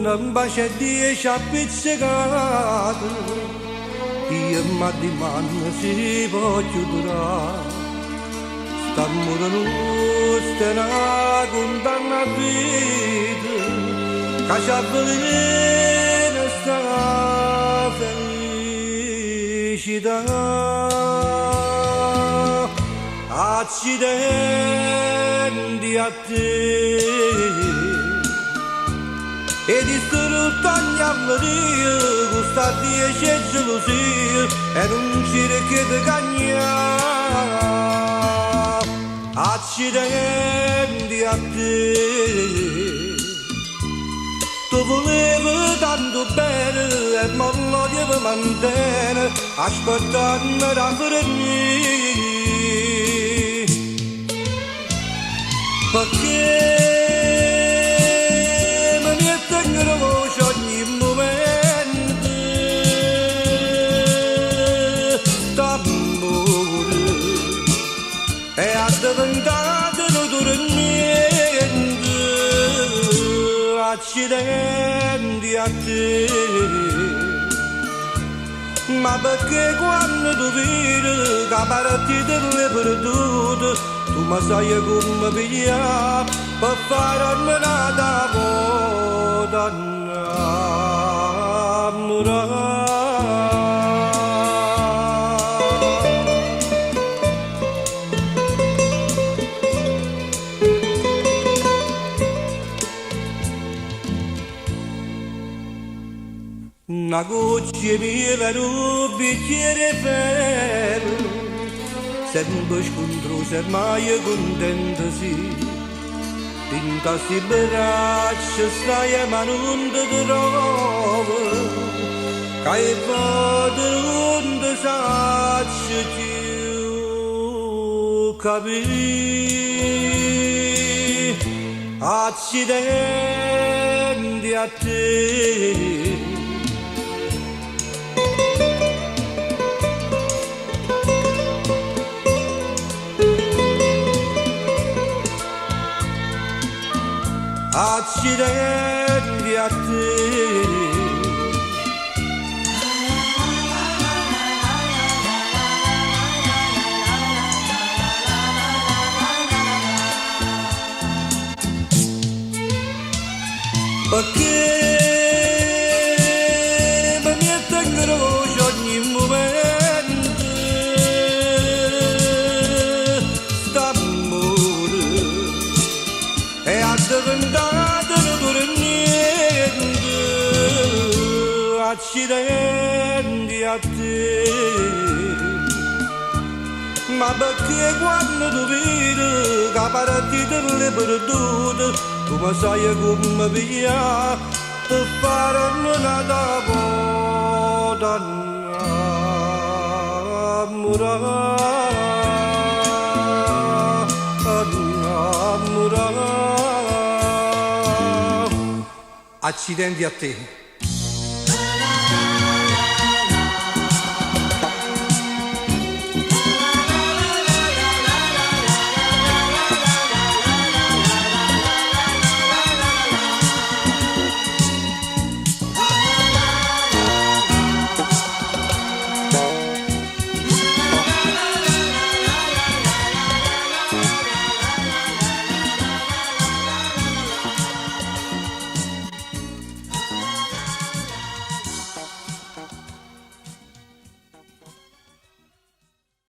non bacia di sciappizzicato, io ma di mano si può chiudere, sta morendo una condanna a vita, che ci avvelena sta felicità. Accidenti a te e distrutto ogni avvenire questa 10 gelosia e non ci richiede cagna. Accidenti a te, tu volevi tanto bene e non lo devi mantenere aspettando da finire. Perché mi mette in voce ogni momento d'amore e ha diventato un tormento. Accidenti a te, ma perché quando tu vedi che partita è perduta, tu mi sai come piglia per fare almenata voda una goccia mia per un bicchiere ferro, sempre scontrosa mai contenta sì. Tinta si braccia stai ma non ti trovo, che vado non ti saccio più capire. Accidenti a te, accidenti a te. Perché mi mette in croce ogni momento st'amore e ha diventato un tormento. Accidenti a te, ma perché quando tu vedi che partita è perduta, tu mi sai come piglia per fare una voda innamorata. Accidenti a te.